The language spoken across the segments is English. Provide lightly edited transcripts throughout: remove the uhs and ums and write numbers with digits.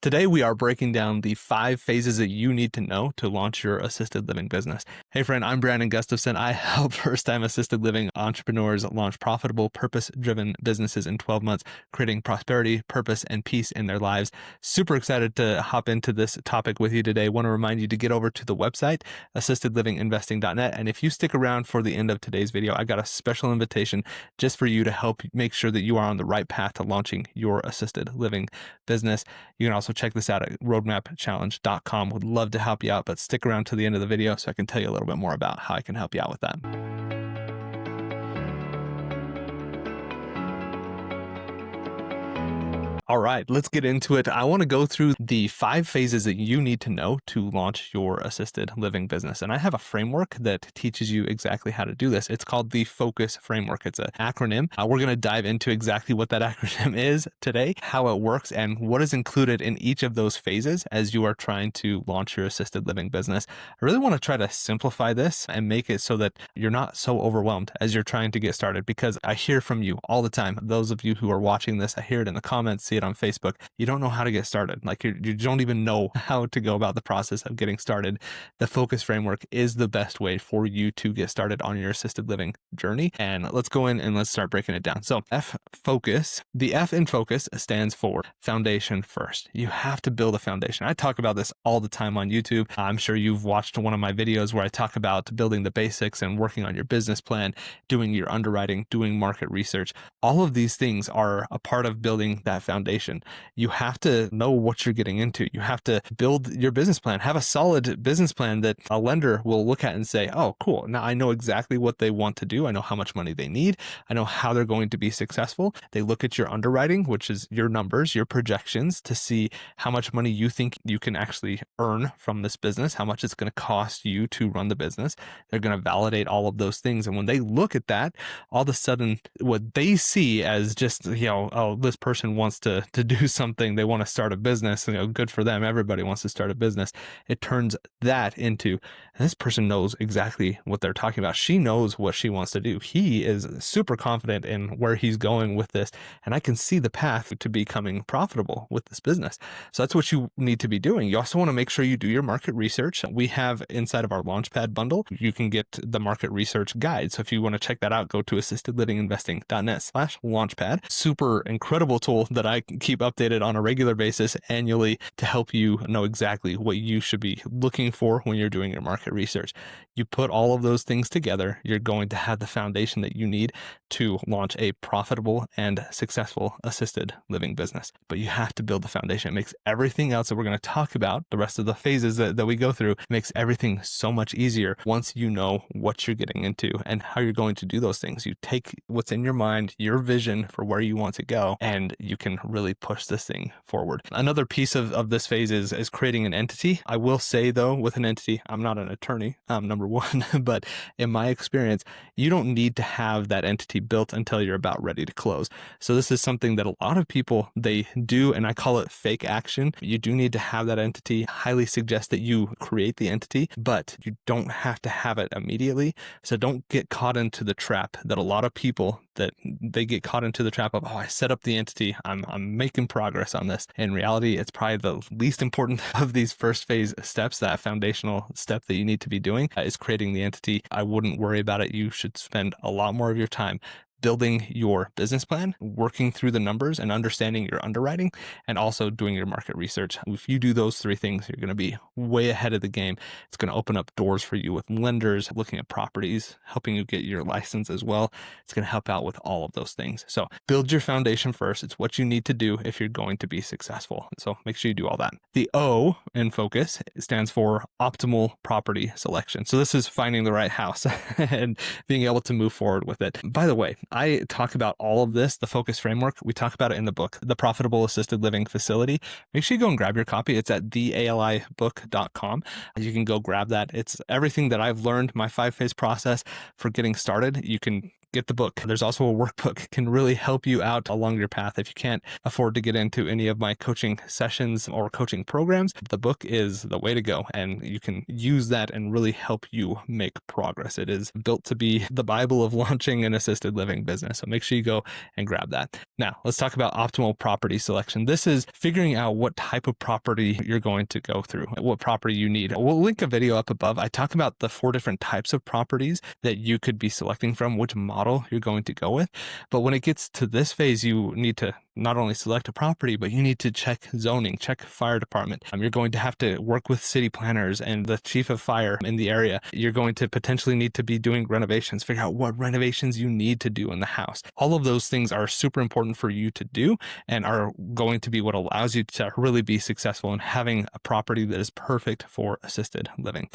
Today, we are breaking down the 5 phases that you need to know to launch your assisted living business. Hey friend, I'm Brandon Gustafson. I help first-time assisted living entrepreneurs launch profitable, purpose-driven businesses in 12 months, creating prosperity, purpose, and peace in their lives. Super excited to hop into this topic with you today. Want to remind you to get over to the website, assistedlivinginvesting.net. And if you stick around for the end of today's video, I got a special invitation just for you to help make sure that you are on the right path to launching your assisted living business. You can also check this out at roadmapchallenge.com. Would love to help you out, but stick around to the end of the video so I can tell you a little bit more about how I can help you out with that. All right, let's get into it. I want to go through the 5 phases that you need to know to launch your assisted living business. And I have a framework that teaches you exactly how to do this. It's called the FOCUS framework. It's an acronym. We're going to dive into exactly what that acronym is today, how it works, and what is included in each of those phases as you are trying to launch your assisted living business. I really want to try to simplify this and make it so that you're not so overwhelmed as you're trying to get started, because I hear from you all the time. Those of you who are watching this, I hear it in the comments, see it on Facebook. You don't know how to get started. Like you don't even know how to go about the process of getting started. The FOCUS framework is the best way for you to get started on your assisted living journey. And let's go in and let's start breaking it down. So FOCUS, the F in FOCUS stands for foundation first. You have to build a foundation. I talk about this all the time on YouTube. I'm sure you've watched one of my videos where I talk about building the basics and working on your business plan, doing your underwriting, doing market research. All of these things are a part of building that foundation. You have to know what you're getting into. You have to build your business plan, have a solid business plan that a lender will look at and say, oh, cool. Now I know exactly what they want to do. I know how much money they need. I know how they're going to be successful. They look at your underwriting, which is your numbers, your projections, to see how much money you think you can actually earn from this business, how much it's going to cost you to run the business. They're going to validate all of those things. And when they look at that, all of a sudden what they see as just, oh, this person wants to do something, they want to start a business, good for them. Everybody wants to start a business. It turns that into, this person knows exactly what they're talking about. She knows what she wants to do. He is super confident in where he's going with this. And I can see the path to becoming profitable with this business. So that's what you need to be doing. You also want to make sure you do your market research. We have inside of our Launchpad bundle, you can get the market research guide. So if you want to check that out, go to assistedlivinginvesting.net/launchpad. Super incredible tool that I keep updated on a regular basis annually to help you know exactly what you should be looking for when you're doing your market research. You put all of those things together, you're going to have the foundation that you need to launch a profitable and successful assisted living business. But you have to build the foundation. It makes everything else that we're going to talk about, the rest of the phases that we go through, makes everything so much easier once you know what you're getting into and how you're going to do those things. You take what's in your mind, your vision for where you want to go, and you can really push this thing forward. Another piece of this phase is creating an entity. I will say though, with an entity, I'm not an attorney, number one, but in my experience, you don't need to have that entity built until you're about ready to close. So this is something that a lot of people, they do, and I call it fake action. You do need to have that entity. Highly suggest that you create the entity, but you don't have to have it immediately. So don't get caught into the trap that a lot of people, that they get caught into the trap of, oh, I set up the entity, I'm making progress on this. In reality, it's probably the least important of these first phase steps. That foundational step that you need to be doing is creating the entity. I wouldn't worry about it. You should spend a lot more of your time building your business plan, working through the numbers and understanding your underwriting, and also doing your market research. If you do those 3 things, you're going to be way ahead of the game. It's going to open up doors for you with lenders, looking at properties, helping you get your license as well. It's going to help out with all of those things. So build your foundation first. It's what you need to do if you're going to be successful. So make sure you do all that. The O in FOCUS stands for optimal property selection. So this is finding the right house and being able to move forward with it. By the way, I talk about all of this, the FOCUS framework. We talk about it in the book, The Profitable Assisted Living Facility. Make sure you go and grab your copy. It's at thealibook.com. You can go grab that. It's everything that I've learned, my 5-phase process for getting started. You can get the book. There's also a workbook. It can really help you out along your path. If you can't afford to get into any of my coaching sessions or coaching programs, the book is the way to go, and you can use that and really help you make progress. It is built to be the Bible of launching an assisted living business. So make sure you go and grab that. Now, let's talk about optimal property selection. This is figuring out what type of property you're going to go through, what property you need. We'll link a video up above. I talk about the 4 different types of properties that you could be selecting from, which model you're going to go with. But when it gets to this phase, you need to not only select a property, but you need to check zoning, check fire department. You're going to have to work with city planners and the chief of fire in the area. You're going to potentially need to be doing renovations, figure out what renovations you need to do in the house. All of those things are super important for you to do and are going to be what allows you to really be successful in having a property that is perfect for assisted living.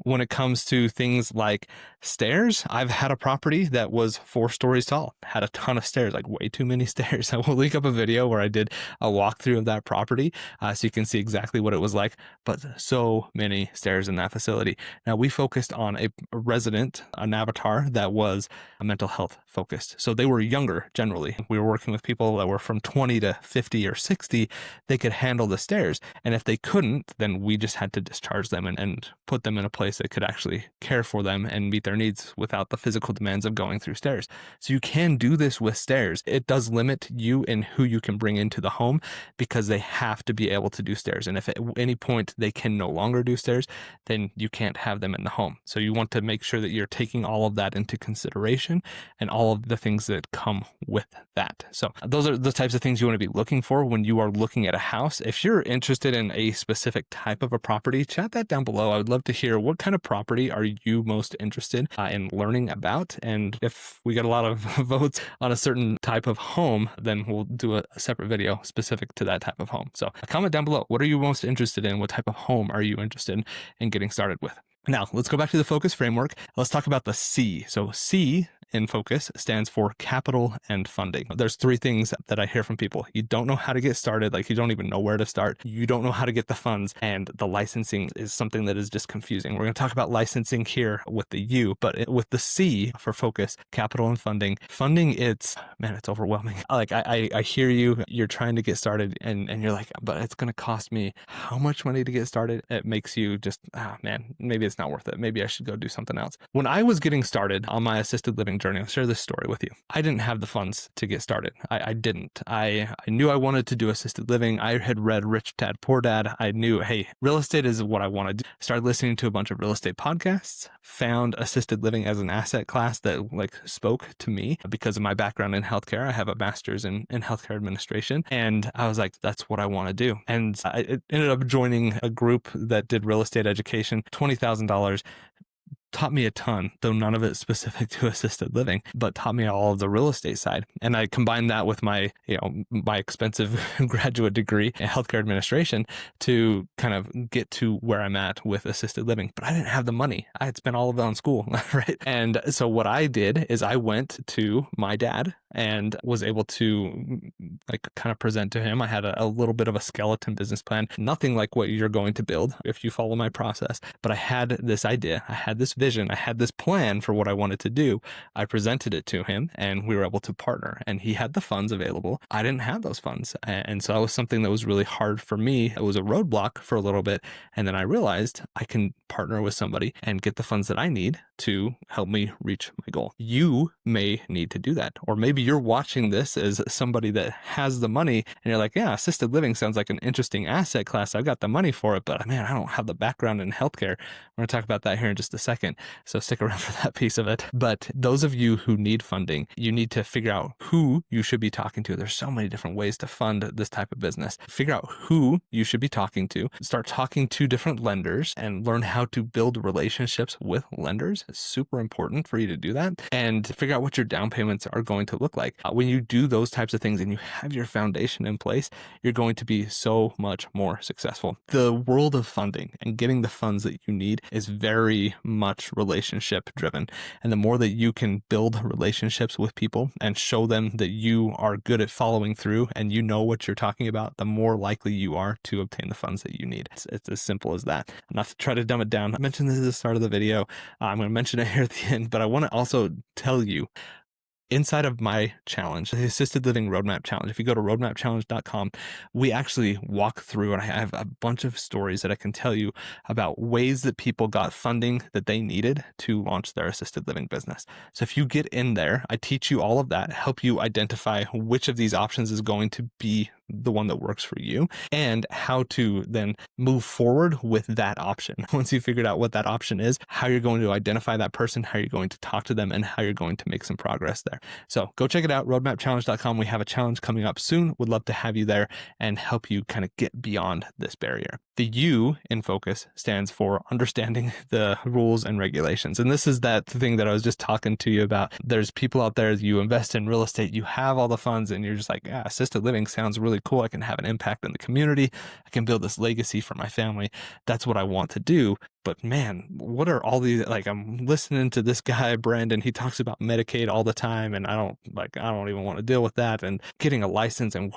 When it comes to things like stairs, I've had a property that was 4 stories tall, had a ton of stairs, like way too many stairs. I will link up a video where I did a walkthrough of that property so you can see exactly what it was like, but so many stairs in that facility. Now, we focused on a resident, an avatar that was mental health focused. So they were younger generally. We were working with people that were from 20 to 50 or 60. They could handle the stairs. And if they couldn't, then we just had to discharge them and put them in a place that could actually care for them and meet their needs without the physical demands of going through stairs. So you can do this with stairs. It does limit you in who you can bring into the home because they have to be able to do stairs. And if at any point they can no longer do stairs, then you can't have them in the home. So you want to make sure that you're taking all of that into consideration and all of the things that come with that. So those are the types of things you want to be looking for when you are looking at a house. If you're interested in a specific type of a property, chat that down below. I would love to hear what kind of property are you most interested in learning about. And if we get a lot of votes on a certain type of home, then we'll do a separate video specific to that type of home. So comment down below. What are you most interested in? What type of home are you interested in getting started with? Now, let's go back to the focus framework. Let's talk about the C. So C in focus stands for capital and funding. There's 3 things that I hear from people. You don't know how to get started, like you don't even know where to start. You don't know how to get the funds, and the licensing is something that is just confusing. We're going to talk about licensing here with the U, but with the C for focus, capital and funding. Funding, it's overwhelming. Like I hear you, you're trying to get started and you're like, but it's going to cost me how much money to get started? It makes you just, maybe it's not worth it. Maybe I should go do something else. When I was getting started on my assisted living journey, I'll share this story with you. I didn't have the funds to get started. I didn't. I knew I wanted to do assisted living. I had read Rich Dad, Poor Dad. I knew, hey, real estate is what I want to do. Started listening to a bunch of real estate podcasts, found assisted living as an asset class that spoke to me because of my background in healthcare. I have a master's in healthcare administration. And I was like, that's what I want to do. And I ended up joining a group that did real estate education, $20,000. Taught me a ton, though none of it specific to assisted living, but taught me all of the real estate side. And I combined that with my expensive graduate degree in healthcare administration to kind of get to where I'm at with assisted living. But I didn't have the money. I had spent all of it on school, right? And so what I did is I went to my dad and was able to kind of present to him. I had a little bit of a skeleton business plan, nothing like what you're going to build if you follow my process. But I had this idea, I had this vision, I had this plan for what I wanted to do. I presented it to him and we were able to partner, and he had the funds available. I didn't have those funds. And so that was something that was really hard for me. It was a roadblock for a little bit. And then I realized I can partner with somebody and get the funds that I need to help me reach my goal. You may need to do that. Or maybe you're watching this as somebody that has the money and you're like, yeah, assisted living sounds like an interesting asset class. I've got the money for it, but man, I don't have the background in healthcare. We're going to talk about that here in just a second. So stick around for that piece of it. But those of you who need funding, you need to figure out who you should be talking to. There's so many different ways to fund this type of business. Figure out who you should be talking to. Start talking to different lenders and learn how to build relationships with lenders. It's super important for you to do that, and figure out what your down payments are going to look like. When you do those types of things and you have your foundation in place, you're going to be so much more successful. The world of funding and getting the funds that you need is very much relationship driven. And the more that you can build relationships with people and show them that you are good at following through and you know what you're talking about, the more likely you are to obtain the funds that you need. It's as simple as that. Not to try to dumb it down. I mentioned this at the start of the video. I'm going to mention it here at the end, but I want to also tell you, Inside of my challenge, the Assisted Living Roadmap Challenge, if you go to roadmapchallenge.com, we actually walk through, and I have a bunch of stories that I can tell you about ways that people got funding that they needed to launch their assisted living business. So if you get in there, I teach you all of that, help you identify which of these options is going to be the one that works for you, and how to then move forward with that option. Once you figured out what that option is, how you're going to identify that person, how you're going to talk to them, and how you're going to make some progress there. So go check it out, roadmapchallenge.com. We have a challenge coming up soon. Would love to have you there and help you kind of get beyond this barrier. The U in focus stands for understanding the rules and regulations. And this is that thing that I was just talking to you about. There's people out there, you invest in real estate, you have all the funds, and you're just like, assisted living sounds really cool. I can have an impact in the community. I can build this legacy for my family. That's what I want to do. But man, what are all these, like, I'm listening to this guy, Brandon, he talks about Medicaid all the time, and I don't even want to deal with that, and getting a license, and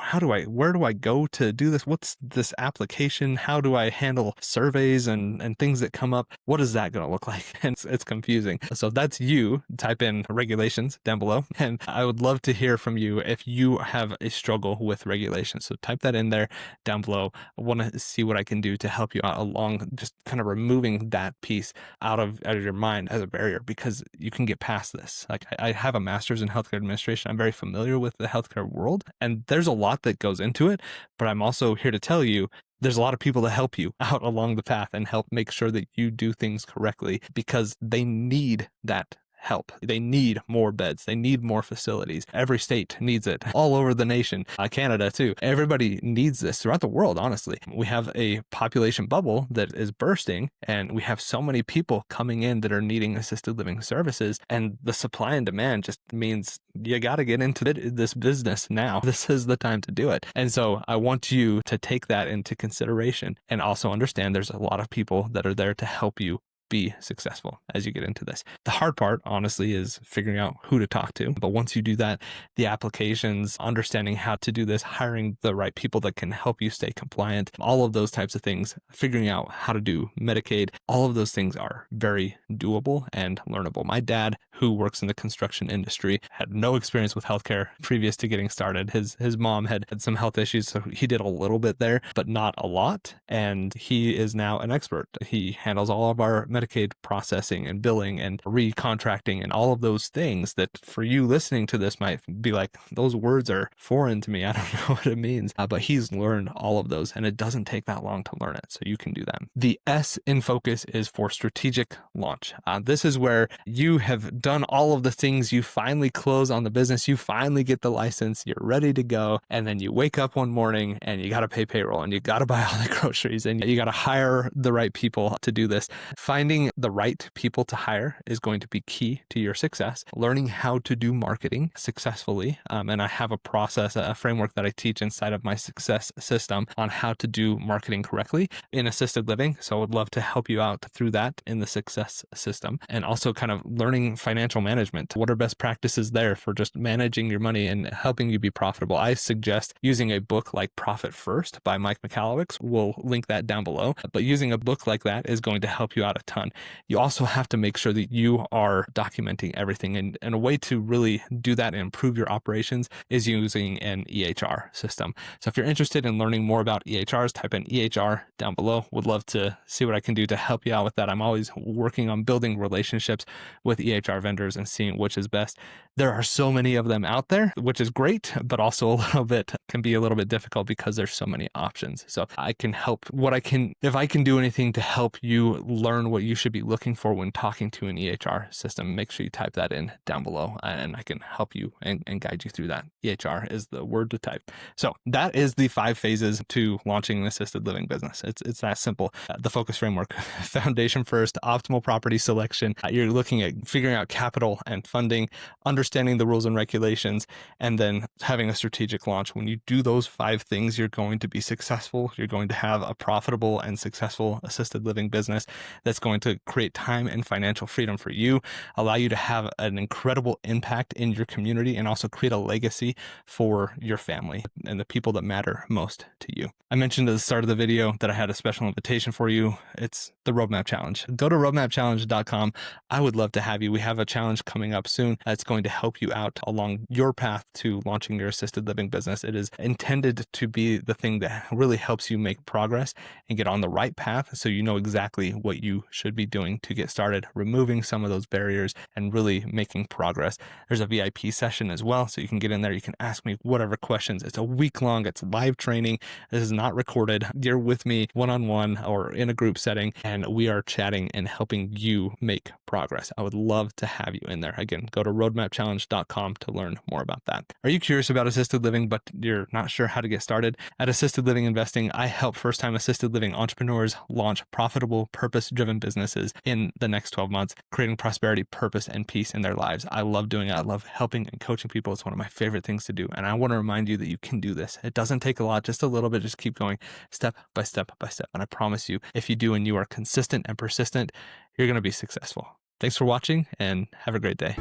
where do I go to do this? What's this application? How do I handle surveys and things that come up? What is that going to look like? And it's confusing. So if that's you, type in regulations down below, and I would love to hear from you if you have a struggle with regulations. So type that in there down below. I want to see what I can do to help you out along just kind of removing that piece out of your mind as a barrier, because you can get past this. Like, I have a master's in healthcare administration. I'm very familiar with the healthcare world, and there's a lot that goes into it, but I'm also here to tell you there's a lot of people to help you out along the path and help make sure that you do things correctly, because they need that help. They need more beds. They need more facilities. Every state needs it, all over the nation, Canada too. Everybody needs this throughout the world, honestly. We have a population bubble that is bursting, and we have so many people coming in that are needing assisted living services, and the supply and demand just means you got to get into this business now. This is the time to do it. And so I want you to take that into consideration, and also understand there's a lot of people that are there to help you be successful as you get into this. The hard part, honestly, is figuring out who to talk to. But once you do that, the applications, understanding how to do this, hiring the right people that can help you stay compliant, all of those types of things, figuring out how to do Medicaid, all of those things are very doable and learnable. My dad, who works in the construction industry, had no experience with healthcare previous to getting started. His mom had some health issues, so he did a little bit there, but not a lot. And he is now an expert. He handles all of our Medicaid processing and billing and recontracting and all of those things that for you listening to this might be like, those words are foreign to me. I don't know what it means, but he's learned all of those, and it doesn't take that long to learn it. So you can do that. The S in focus is for strategic launch. This is where you have done all of the things. You finally close on the business. You finally get the license. You're ready to go. And then you wake up one morning and you got to pay payroll, and you got to buy all the groceries, and you got to hire the right people to do this. Finding the right people to hire is going to be key to your success. Learning how to do marketing successfully. And I have a process, a framework that I teach inside of my success system on how to do marketing correctly in assisted living. So I would love to help you out through that in the success system. And also kind of learning financial management. What are best practices there for just managing your money and helping you be profitable? I suggest using a book like Profit First by Mike McAllowicz. We'll link that down below. But using a book like that is going to help you out a ton. You also have to make sure that you are documenting everything. And a way to really do that and improve your operations is using an EHR system. So if you're interested in learning more about EHRs, type in EHR down below. Would love to see what I can do to help you out with that. I'm always working on building relationships with EHR vendors and seeing which is best. There are so many of them out there, which is great, but also a little bit can be a little bit difficult because there's so many options. So I can help if I can do anything to help you learn what you should be looking for when talking to an EHR system, make sure you type that in down below, and I can help you and guide you through that. EHR is the word to type. So that is the 5 phases to launching an assisted living business. It's that simple. The focus framework: foundation first, optimal property selection. You're looking at figuring out capital and funding, understanding the rules and regulations, and then having a strategic launch. When you do those 5 things, you're going to be successful. You're going to have a profitable and successful assisted living business that's going going to create time and financial freedom for you, allow you to have an incredible impact in your community, and also create a legacy for your family and the people that matter most to you. I mentioned at the start of the video that I had a special invitation for you. It's the Roadmap Challenge. Go to roadmapchallenge.com. I would love to have you. We have a challenge coming up soon that's going to help you out along your path to launching your assisted living business. It is intended to be the thing that really helps you make progress and get on the right path, so you know exactly what you should be doing to get started, removing some of those barriers and really making progress. There's a VIP session as well, so you can get in there. You can ask me whatever questions. It's a week long. It's live training. This is not recorded. You're with me one-on-one or in a group setting, and we are chatting and helping you make progress. I would love to have you in there. Again, go to roadmapchallenge.com to learn more about that. Are you curious about assisted living, but you're not sure how to get started? At Assisted Living Investing, I help first-time assisted living entrepreneurs launch profitable, purpose-driven businesses in the next 12 months, creating prosperity, purpose, and peace in their lives. I love doing it. I love helping and coaching people. It's one of my favorite things to do. And I want to remind you that you can do this. It doesn't take a lot, just a little bit. Just keep going step by step by step. And I promise you, if you do and you are consistent and persistent, you're going to be successful. Thanks for watching and have a great day.